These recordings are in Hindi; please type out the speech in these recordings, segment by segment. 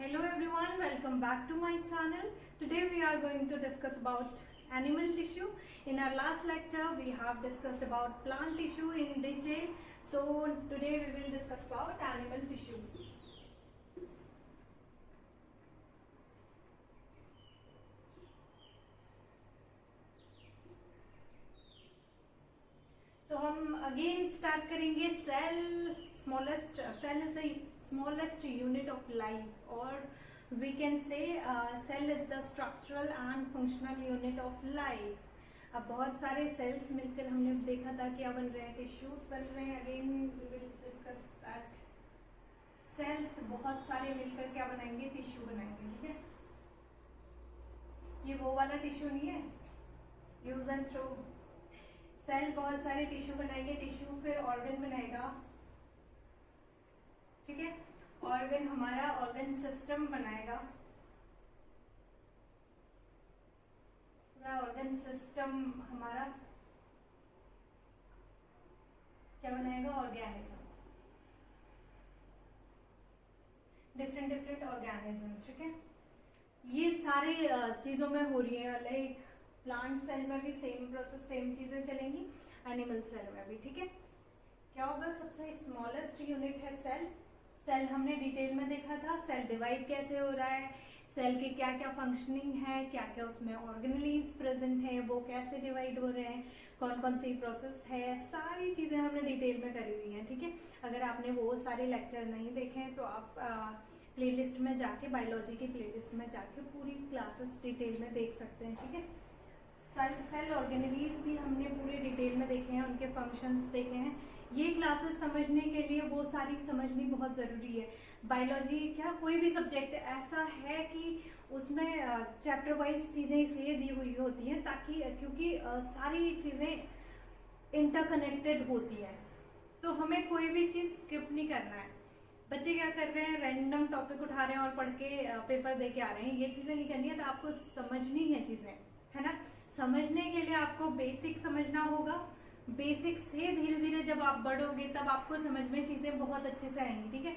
Hello everyone, welcome back to my channel. Today we are going to discuss about animal tissue. In our last lecture we have discussed about plant tissue in detail. So today we will discuss about animal tissue. तो हम अगेन स्टार्ट करेंगे cell is the smallest unit of life और we can say cell is the structural and functional unit of life. अब बहुत सारे सेल्स मिलकर हमने देखा था क्या बन रहे हैं, टिश्यूज बन रहे हैं। Again we will discuss that cells बहुत सारे मिलकर क्या बनाएंगे, टिश्यू बनाएंगे। ठीक है, ये वो वाला टिश्यू नहीं है यूज एंड थ्रो। सेल बहुत सारे टिश्यू बनाएंगे, टिश्यू फिर ऑर्गन बनाएगा। ठीक है, ऑर्गन हमारा ऑर्गन सिस्टम बनाएगा, पूरा ऑर्गन सिस्टम हमारा क्या बनाएगा, ऑर्गेनिज्म, डिफरेंट ऑर्गेनिज्म। ठीक है, ये सारी चीजों में हो रही है, लाइक प्लांट सेल में भी सेम प्रोसेस, सेम चीजें चलेंगी, एनिमल सेल में भी। ठीक है, क्या होगा, सबसे स्मॉलेस्ट यूनिट है सेल। सेल हमने डिटेल में देखा था, सेल डिवाइड कैसे हो रहा है, सेल के क्या क्या फंक्शनिंग है, क्या क्या उसमें ऑर्गेनेलीज प्रेजेंट है, वो कैसे डिवाइड हो रहे हैं, कौन कौन सी प्रोसेस है, सारी चीजें हमने डिटेल में करी हुई हैं। ठीक है, अगर आपने वो सारे लेक्चर नहीं देखे हैं तो आप प्लेलिस्ट में जाके, बायोलॉजी की प्लेलिस्ट में जाके पूरी क्लासेस डिटेल में देख सकते हैं। ठीक है, सेल ऑर्गेनेलीज भी हमने पूरे डिटेल में देखे हैं, उनके फंक्शंस देखे हैं। ये क्लासेस समझने के लिए वो सारी समझनी बहुत ज़रूरी है। बायोलॉजी क्या, कोई भी सब्जेक्ट ऐसा है कि उसमें चैप्टर वाइज चीज़ें इसलिए दी हुई होती हैं ताकि, क्योंकि सारी चीज़ें इंटरकनेक्टेड होती हैं, तो हमें कोई भी चीज़ स्किप नहीं करना है। बच्चे क्या कर रहे हैं, रैंडम टॉपिक उठा रहे हैं और पढ़ के पेपर दे के आ रहे हैं, ये चीज़ें नहीं करनी है। तो आपको समझनी है चीज़ें, है ना। समझने के लिए आपको बेसिक समझना होगा, बेसिक से धीरे धीरे जब आप बढ़ोगे तब आपको समझ में चीजें बहुत अच्छे से आएंगी। ठीक है,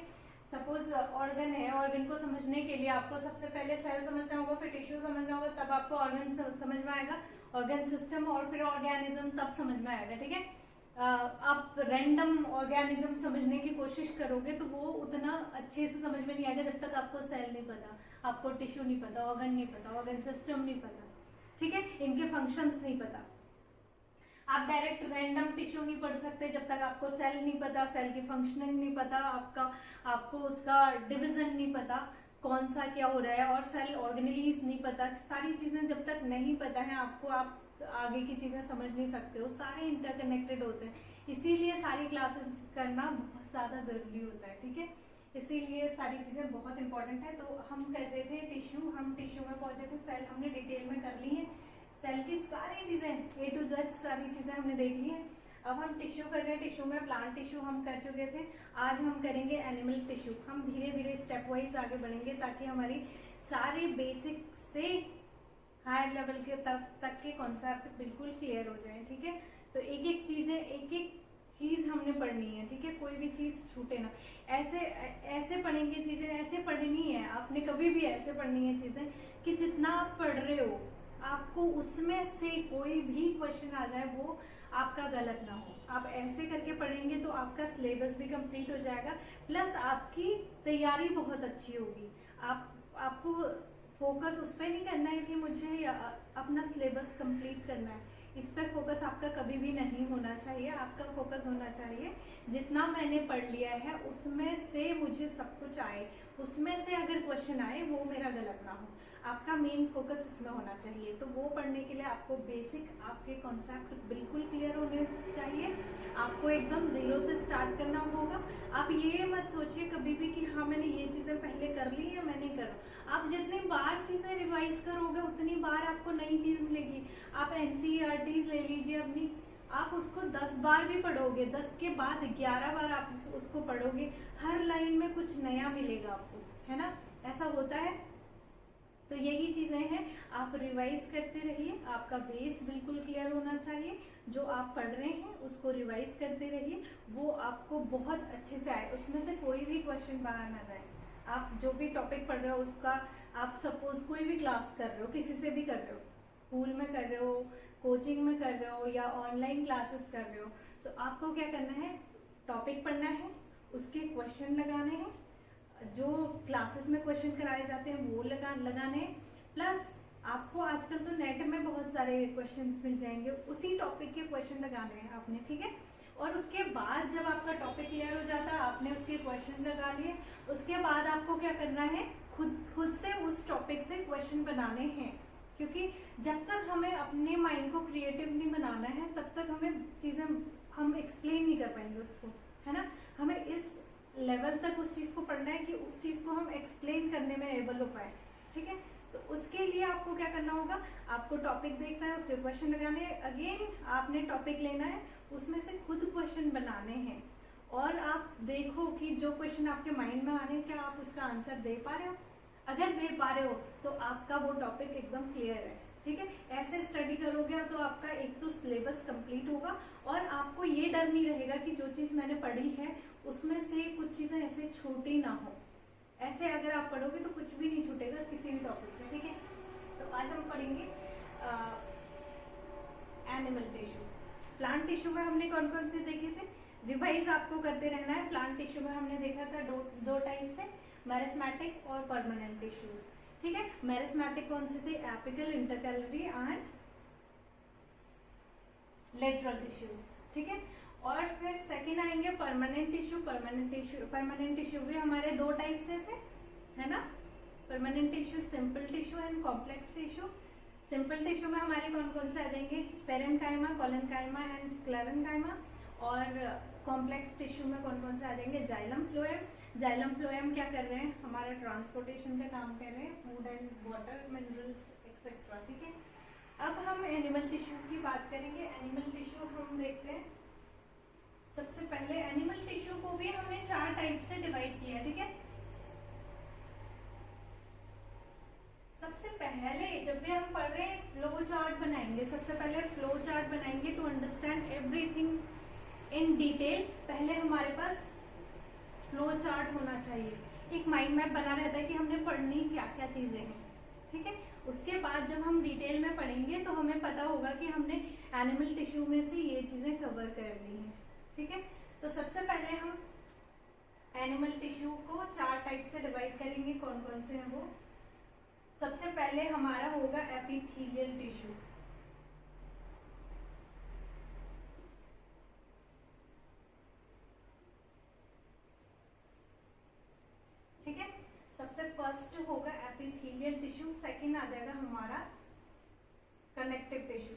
सपोज ऑर्गन है, ऑर्गन को समझने के लिए आपको सबसे पहले सेल समझना होगा, फिर टिश्यू समझना होगा, तब आपको ऑर्गन समझ में आएगा, ऑर्गन सिस्टम, और फिर ऑर्गेनिज्म, तब समझ में आएगा। ठीक है, आप रैंडम ऑर्गेनिज्म समझने की कोशिश करोगे तो वो उतना अच्छे से समझ में नहीं आएगा जब तक आपको सेल नहीं पता, आपको टिश्यू नहीं पता, ऑर्गन नहीं पता, ऑर्गन सिस्टम नहीं पता। ठीक है, इनके फंक्शंस नहीं पता। आप डायरेक्ट रैंडम टिश्यू नहीं पढ़ सकते जब तक आपको सेल नहीं पता, सेल की फंक्शनिंग नहीं पता, आपको उसका डिवीजन नहीं पता, कौन सा क्या हो रहा है, और सेल ऑर्गेनेलीज नहीं पता। सारी चीजें जब तक नहीं पता है आपको, आप आगे की चीजें समझ नहीं सकते हो, सारे इंटरकनेक्टेड होते हैं, इसीलिए सारी क्लासेस करना बहुत ज्यादा जरूरी होता है। ठीक है, इसीलिए सारी चीजें बहुत इंपॉर्टेंट है। तो हम कर रहे थे टिश्यू, हम टिश्यू में पहुंचे थे, सेल हमने डिटेल में कर ली है, सेल की सारी चीजें A to Z सारी चीजें हमने देख ली हैं। अब हम टिश्यू कर रहे हैं, टिश्यू में प्लांट टिश्यू हम कर चुके थे, आज हम करेंगे एनिमल टिश्यू। हम धीरे धीरे स्टेप वाइज आगे बढ़ेंगे ताकि हमारी सारी बेसिक से हायर लेवल के तक के कॉन्सेप्ट बिल्कुल क्लियर हो जाए। ठीक है, तो एक एक चीज हमने पढ़नी है। ठीक है, कोई भी चीज छूटे ना, ऐसे पढ़ेंगे चीजें, ऐसे पढ़नी है आपने, कभी भी ऐसे पढ़नी है चीजें कि जितना आप पढ़ रहे हो आपको उसमें से कोई भी क्वेश्चन आ जाए वो आपका गलत ना हो। आप ऐसे करके पढ़ेंगे तो आपका सिलेबस भी कंप्लीट हो जाएगा, प्लस आपकी तैयारी बहुत अच्छी होगी। आपको फोकस उस पर नहीं करना है कि मुझे अपना सिलेबस कंप्लीट करना है, इस पर फोकस आपका कभी भी नहीं होना चाहिए। आपका फोकस होना चाहिए जितना मैंने पढ़ लिया है उसमें से मुझे सब कुछ आए, उसमें से अगर क्वेश्चन आए वो मेरा गलत ना हो, आपका मेन फोकस इसमें होना चाहिए। तो वो पढ़ने के लिए आपको बेसिक आपके कॉन्सेप्ट बिल्कुल क्लियर होने चाहिए, आपको एकदम जीरो से स्टार्ट करना होगा। आप ये मत सोचिए कभी भी कि हाँ मैंने ये चीज़ें पहले कर ली या मैं नहीं कर रहा। आप जितनी बार चीज़ें रिवाइज करोगे उतनी बार आपको नई चीज़ मिलेगी। आप NCERT ले लीजिए अपनी, आप उसको 10 बार भी पढ़ोगे, 10 के बाद 11 बार आप उसको पढ़ोगे, हर लाइन में कुछ नया मिलेगा आपको, है ना, ऐसा होता है। तो यही चीजें हैं, आप रिवाइज करते रहिए, आपका बेस बिल्कुल क्लियर होना चाहिए, जो आप पढ़ रहे हैं उसको रिवाइज करते रहिए, वो आपको बहुत अच्छे से आए, उसमें से कोई भी क्वेश्चन बाहर ना जाए। आप जो भी टॉपिक पढ़ रहे हो उसका, आप सपोज कोई भी क्लास कर रहे हो, किसी से भी कर रहे हो, स्कूल में कर रहे हो, कोचिंग में कर रहे हो या ऑनलाइन क्लासेस कर रहे हो, तो आपको क्या करना है, टॉपिक पढ़ना है, उसके क्वेश्चन लगाने हैं, जो क्लासेस में क्वेश्चन कराए जाते हैं वो लगाने हैं, प्लस आपको आजकल तो नेट में बहुत सारे क्वेश्चंस मिल जाएंगे, उसी टॉपिक के क्वेश्चन लगाने हैं आपने, ठीक है। और उसके बाद जब आपका टॉपिक क्लियर हो जाता है, आपने उसके क्वेश्चन लगा लिए, उसके बाद आपको क्या करना है, खुद से उस टॉपिक से क्वेश्चन बनाने हैं, क्योंकि जब तक हमें अपने माइंड को क्रिएटिव नहीं बनाना है तब तक हमें चीज़ें हम एक्सप्लेन नहीं कर पाएंगे उसको, है ना। हमें इस लेवल तक उस चीज़ को पढ़ना है कि उस चीज़ को हम एक्सप्लेन करने में एबल हो पाए, ठीक है। तो उसके लिए आपको क्या करना होगा, आपको टॉपिक देखना है, उसके क्वेश्चन लगाने हैं, अगेन आपने टॉपिक लेना है, उसमें से खुद क्वेश्चन बनाने हैं, और आप देखो कि जो क्वेश्चन आपके माइंड में आ रहे हैं क्या आप उसका आंसर दे पा रहे हो। अगर दे पा रहे हो तो आपका वो टॉपिक एकदम क्लियर है, ठीक है। ऐसे स्टडी करोगे तो आपका एक तो सिलेबस कंप्लीट होगा, और आपको ये डर नहीं रहेगा कि जो चीज़ मैंने पढ़ी है उसमें से कुछ चीज़ें ऐसे छोटी ना हो। ऐसे अगर आप पढ़ोगे तो कुछ भी नहीं छूटेगा किसी भी टॉपिक से, ठीक है। तो आज हम पढ़ेंगे एनिमल टिश्यू। प्लांट टिश्यू में हमने कौन कौन से देखे थे, रिवाइज आपको करते रहना है। प्लांट टिश्यू में हमने देखा था दो टाइप से, मेरिस्मेटिक और परमानेंट टिश्यूज, ठीक है। मेरिस्मेटिक कौन से थे, apical, intercalary and lateral tissues, ठीक है। और फिर सेकेंड आएंगे परमानेंट टिश्यू। परमानेंट टिश्यू भी हमारे दो टाइप से थे, है ना। Permanent tissue, simple tissue and complex tissue. Simple tissue में हमारे कौन कौन से आ जाएंगे, पेरेन्काइमा, कोलेनकाइमा एंड स्क्लेरेन्काइमा। और कॉम्प्लेक्स टिश्यू में कौन कौन से आ जाएंगे, जाइलम फ्लोएम। जाइलम फ्लोएम क्या कर रहे हैं, हमारा ट्रांसपोर्टेशन का काम कर रहे हैं, food and water, minerals etcetera, ठीक है। अब हम एनिमल टिश्यू की बात करेंगे। एनिमल टिश्यू हम देखते हैं, सबसे पहले एनिमल टिश्यू को भी हमने 4 टाइप से डिवाइड किया, ठीक है। सबसे पहले जब भी हम पढ़ रहे हैं फ्लो चार्ट बनाएंगे, सबसे पहले फ्लो चार्ट बनाएंगे to understand everything in detail. पहले हमारे पास फ्लो चार्ट होना चाहिए, एक माइंड मैप बना रहता है कि हमने पढ़नी क्या क्या चीजें हैं, ठीक है। उसके बाद जब हम डिटेल में पढ़ेंगे तो हमें पता होगा कि हमने एनिमल टिश्यू में से ये चीजें कवर कर ली हैं, ठीक है। तो सबसे पहले हम एनिमल टिश्यू को 4 टाइप से डिवाइड करेंगे, कौन कौन से हैं वो। सबसे पहले हमारा होगा एपिथेलियल टिश्यू, ठीक है। सबसे फर्स्ट होगा एपिथेलियल टिश्यू, सेकंड आ जाएगा हमारा कनेक्टिव टिश्यू,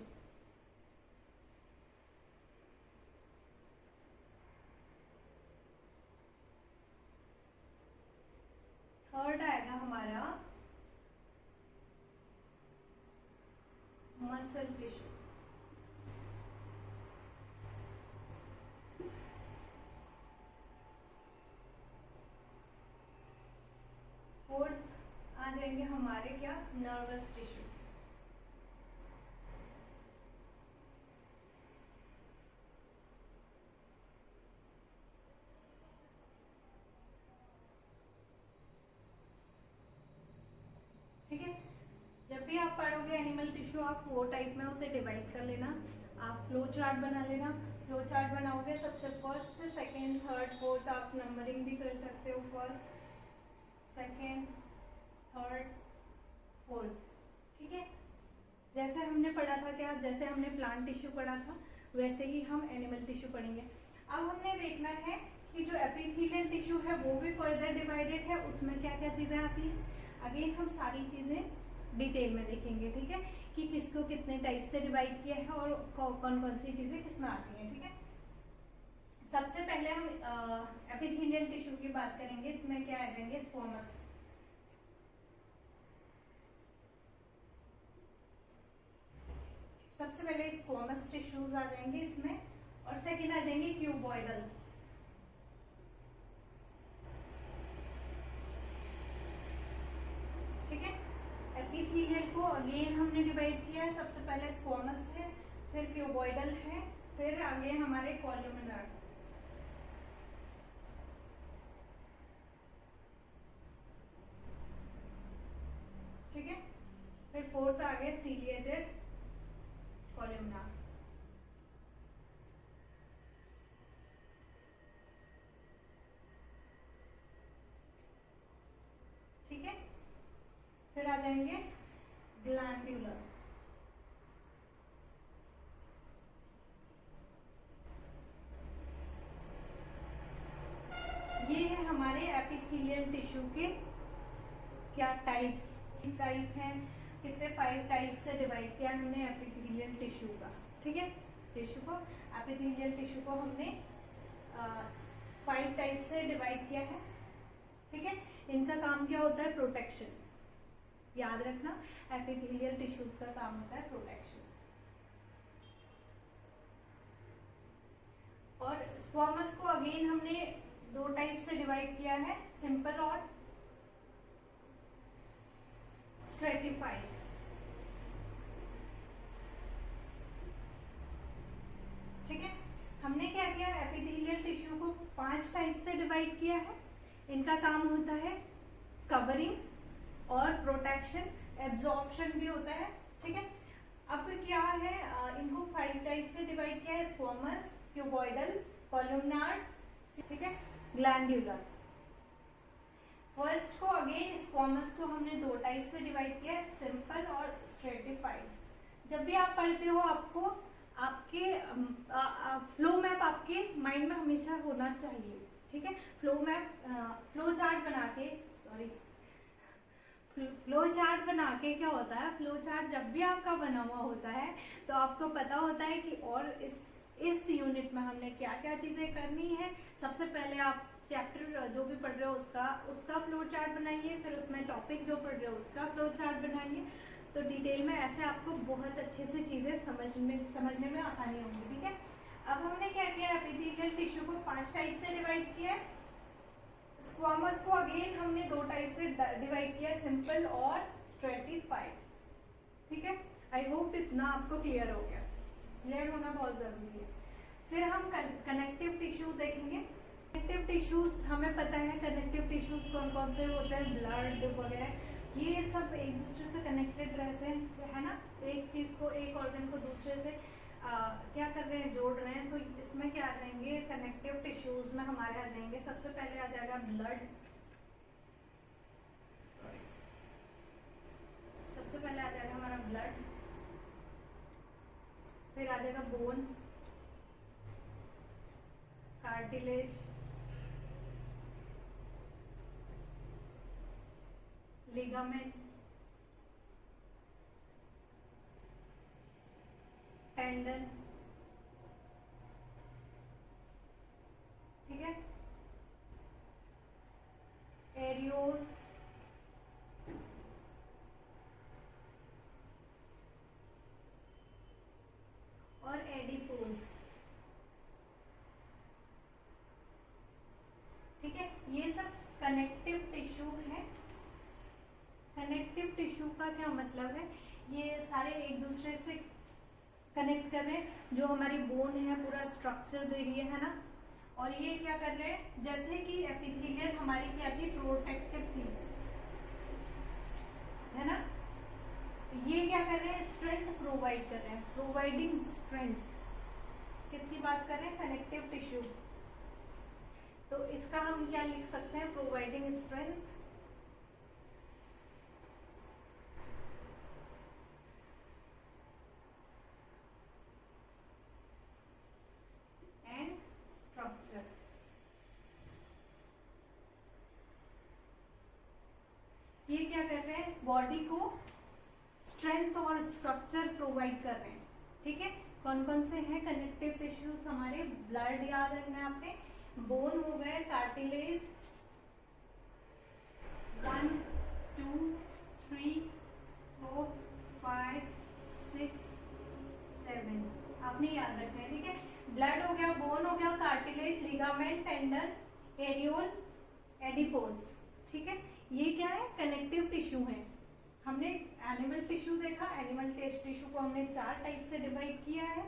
थर्ड आएगा हमारा मसल टिश्यू, फोर्थ आ जाएंगे हमारे क्या, नर्वस टिश्यू, ठीक है। जब भी आप पढ़ोगे एनिमल टिश्यू आप 4 टाइप में उसे डिवाइड कर लेना, आप फ्लो चार्ट बना लेना। फ्लो चार्ट बनाओगे सबसे फर्स्ट, सेकेंड, थर्ड, फोर्थ, आप नंबरिंग भी कर सकते हो, फर्स्ट, सेकेंड, थर्ड, फोर्थ, ठीक है। जैसे हमने पढ़ा था क्या, जैसे हमने प्लांट टिश्यू पढ़ा था वैसे ही हम एनिमल टिश्यू पढ़ेंगे। अब हमने देखना है कि जो एपिथेलियल टिश्यू है वो भी फर्दर डिवाइडेड है, उसमें क्या क्या चीजें आती हैं। अगेन हम सारी चीजें डिटेल में देखेंगे, ठीक है, कि किसको कितने टाइप से डिवाइड किया है और कौन कौन सी चीजें किसमें आती हैं, ठीक है। सबसे पहले हम एपिथेलियल टिश्यू की बात करेंगे, इसमें क्या आ जाएंगे, स्क्वैमस, सबसे पहले स्क्वैमस टिश्यूज आ जाएंगे इसमें, और सेकंड आ जाएंगे क्यूबॉइडल, ठीक है। एपिथेलियल को अगेन हमने डिवाइड किया है, सबसे पहले स्क्वैमस है, फिर क्यूबॉइडल है, फिर आगे हमारे कॉलमनार, ठीक है। फिर फोर्थ आ गया सीलिएटेड कॉलमनार, ठीक है। फिर आ जाएंगे ग्लैंड्यूलर, ये है हमारे एपिथेलियल टिश्यू के क्या टाइप्स, टाइप हैं कितने, 5 टाइप से डिवाइड किया हमने एपिथेलियल टिश्यू का, ठीक है। टिश्यू को, एपिथेलियल टिश्यू को हमने 5 टाइप से डिवाइड किया है, ठीक है। इनका काम क्या होता है, प्रोटेक्शन, याद रखना एपिथेलियल टिश्यूज का काम होता है प्रोटेक्शन। और स्क्वामस को अगेन हमने 2 टाइप से डिवाइड किया है, सिंपल और स्ट्रेटिफाइड, ठीक है। हमने क्या किया, एपिथेलियल टिश्यू को 5 टाइप से डिवाइड किया है। इनका काम होता है कवरिंग और प्रोटेक्शन, एब्जॉर्प्शन भी होता है, ठीक है। अब क्या है, इनको 5 टाइप से डिवाइड किया है, स्क्वामस, क्यूबॉइडल, कॉलमनार, ठीक है, ग्लैंड्यूलर। फर्स्ट को अगेन स्क्वामस को हमने 2 टाइप से डिवाइड किया है, सिंपल और स्ट्रेटिफाइड। जब भी आप पढ़ते हो आपको आपके फ्लो मैप आपके माइंड में हमेशा होना चाहिए, ठीक है। फ्लो मैप, फ्लो चार्ट बना के, सॉरी, फ्लो चार्ट बना के क्या होता है, फ्लो चार्ट जब भी आपका बना हुआ होता है तो आपको पता होता है कि और इस यूनिट में हमने क्या क्या चीज़ें करनी है। सबसे पहले आप चैप्टर जो भी पढ़ रहे हो उसका फ्लो चार्ट बनाइए, फिर उसमें टॉपिक जो पढ़ रहे हो उसका फ्लो चार्ट बनाइए, तो डिटेल में ऐसे आपको बहुत अच्छे से चीज़ें समझने में आसानी होगी, ठीक है। अब हमने क्या किया, एपिथेलियल टिश्यू को 5 टाइप से डिवाइड किया है। स्क्वामस को अगेन हमने 2 टाइप से डिवाइड किया, सिंपल और स्ट्रेटिफाइड, ठीक है। आई होप इतना आपको क्लियर हो गया, क्लियर होना बहुत जरूरी है। फिर हम कनेक्टिव टिश्यू देखेंगे। कनेक्टिव टिश्यूज हमें पता है, कनेक्टिव टिश्यूज कौन कौन से होते हैं, ब्लड वगैरह, ये सब एक दूसरे से कनेक्टेड रहते हैं, है ना। एक चीज को, एक ऑर्गन को दूसरे से क्या कर रहे हैं, जोड़ रहे हैं। तो इसमें क्या आ जाएंगे, कनेक्टिव टिश्यूज में हमारे आ जाएंगे, सबसे पहले आ जाएगा ब्लड, सॉरी, सबसे पहले आ जाएगा हमारा ब्लड, फिर आ जाएगा बोन, कार्टिलेज, लिगामेंट, टेंडन, ठीक है, एरियोल्स, और एडिपोज, ठीक है। ये सब कनेक्टिव टिश्यू है। कनेक्टिव टिश्यू का क्या मतलब है, ये सारे एक दूसरे से कनेक्ट कर रहे हैं, जो हमारी बोन है पूरा स्ट्रक्चर दे रही है ना। और ये क्या कर रहे हैं, जैसे कि एपिथेलियल हमारी क्या थी, प्रोटेक्टिव थी, है ना। ये क्या कर रहे हैं, स्ट्रेंथ प्रोवाइड कर रहे हैं, प्रोवाइडिंग स्ट्रेंथ। किसकी बात कर रहे हैं, कनेक्टिव टिश्यू। तो इसका हम क्या लिख सकते हैं, प्रोवाइडिंग स्ट्रेंथ एंड स्ट्रक्चर। ये क्या कर रहे हैं, बॉडी को स्ट्रेंथ और स्ट्रक्चर प्रोवाइड कर रहे हैं, ठीक है। कौन कौन से हैं कनेक्टिव टिश्यूज हमारे, ब्लड याद रखना है आपने, बोन हो गए, कार्टिलेज, 1 2 3 4 5 6 7 आपने याद रखना है, ठीक है। ब्लड हो गया, बोन हो गया, कार्टिलेज, लिगामेंट, टेंडन, एरियोल, एडिपोज, ठीक है। ये क्या है, कनेक्टिव टिश्यू है। हमने एनिमल टिश्यू देखा, एनिमल टिश्यू को हमने 4 टाइप से डिवाइड किया है।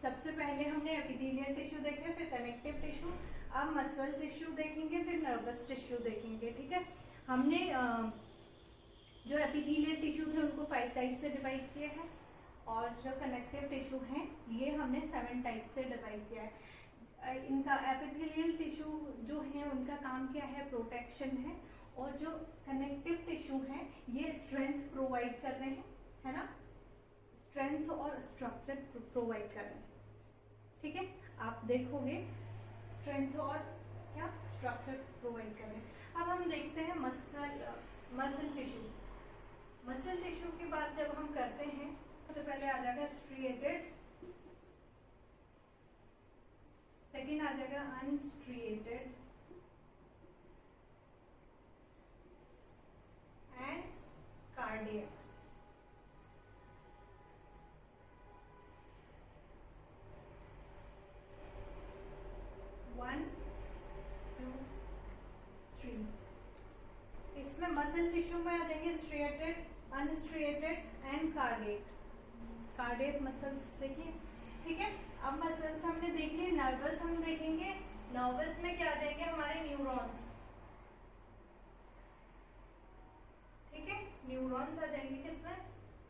सबसे पहले हमने एपिथेलियल टिश्यू देखे, फिर कनेक्टिव टिश्यू, अब मसल टिश्यू देखेंगे, फिर नर्वस टिश्यू देखेंगे, ठीक है। हमने जो एपिथेलियल टिश्यू थे उनको 5 टाइप से डिवाइड किया है, और जो कनेक्टिव टिश्यू हैं ये हमने 7 टाइप से डिवाइड किया है। इनका एपिथेलियल टिश्यू जो है उनका काम क्या है, प्रोटेक्शन है, और जो कनेक्टिव टिश्यू हैं ये स्ट्रेंथ प्रोवाइड कर रहे हैं, है ना, स्ट्रेंथ और स्ट्रक्चर प्रोवाइड कर रहे हैं। ठीक है, आप देखोगे स्ट्रेंथ और क्या स्ट्रक्चर प्रोवाइड कर रहे हैं। अब हम देखते हैं मसल टिश्यू। मसल टिश्यू की बात जब हम करते हैं सबसे पहले आ जाएगा स्ट्रिएटेड, सेकेंड आ जाएगा अनस्ट्रिएटेड एंड कार्डियक। इसमें मसल टिश्यू में आ जाएंगे striated, unstriated and cardiac. Cardiac muscles देखिए, ठीक है। अब मसल्स हमने देख लिए, नर्वस हम देखेंगे। नर्वस में क्या आ जाएंगे हमारे न्यूरॉन्स, ठीक है, न्यूरॉन्स आ जाएंगे किसमें,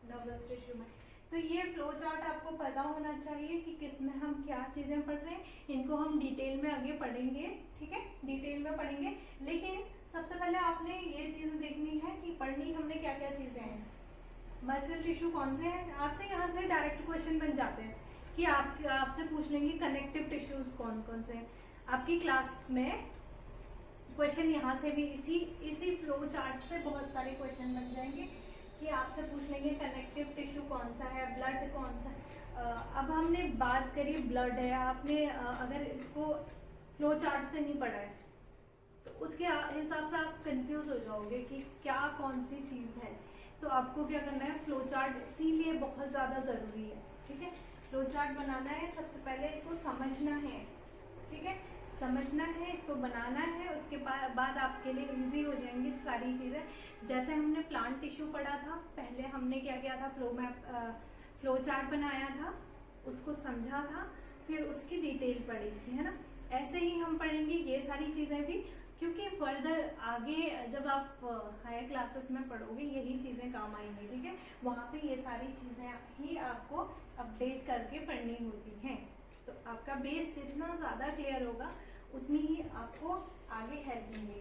नर्वस टिश्यू में। तो ये फ्लो चार्ट आपको पता होना चाहिए कि किसमें हम क्या चीजें पढ़ रहे हैं, इनको हम डिटेल में आगे पढ़ेंगे, ठीक है, डिटेल में पढ़ेंगे। लेकिन सबसे पहले आपने ये चीजें देखनी है कि पढ़नी हमने क्या क्या चीजें हैं। मसल टिश्यू कौन से हैं, आपसे यहाँ से डायरेक्ट क्वेश्चन बन जाते हैं कि आपसे पूछ लेंगे कनेक्टिव टिश्यूज कौन कौन से हैं। आपकी क्लास में क्वेश्चन यहाँ से भी इसी फ्लो चार्ट से बहुत सारे क्वेश्चन बन जाएंगे कि आपसे पूछ लेंगे कनेक्टिव टिश्यू कौन सा है, ब्लड कौन सा है। अब हमने बात करी ब्लड है, आपने अगर इसको फ्लो चार्ट से नहीं पढ़ा है तो उसके हिसाब से आप कंफ्यूज हो जाओगे कि क्या कौन सी चीज़ है। तो आपको क्या करना है, फ्लो चार्ट इसीलिए बहुत ज़्यादा ज़रूरी है, ठीक है। फ्लो चार्ट बनाना है, सबसे पहले इसको समझना है, ठीक है, समझना है, इसको बनाना है, उसके बाद आपके लिए इजी हो जाएंगी सारी चीज़ें। जैसे हमने प्लांट टिश्यू पढ़ा था, पहले हमने क्या किया था, फ्लो चार्ट बनाया था, उसको समझा था, फिर उसकी डिटेल पढ़ी थी, है ना। ऐसे ही हम पढ़ेंगे ये सारी चीज़ें भी, क्योंकि फर्दर आगे जब आप हायर क्लासेस में पढ़ोगे यही चीज़ें काम आएंगी, ठीक है। वहाँ पे ये सारी चीज़ें ही आपको अपडेट करके पढ़नी होती हैं। तो आपका बेस जितना ज़्यादा क्लियर होगा उतनी ही आपको आगे हेल्प मिलेगी।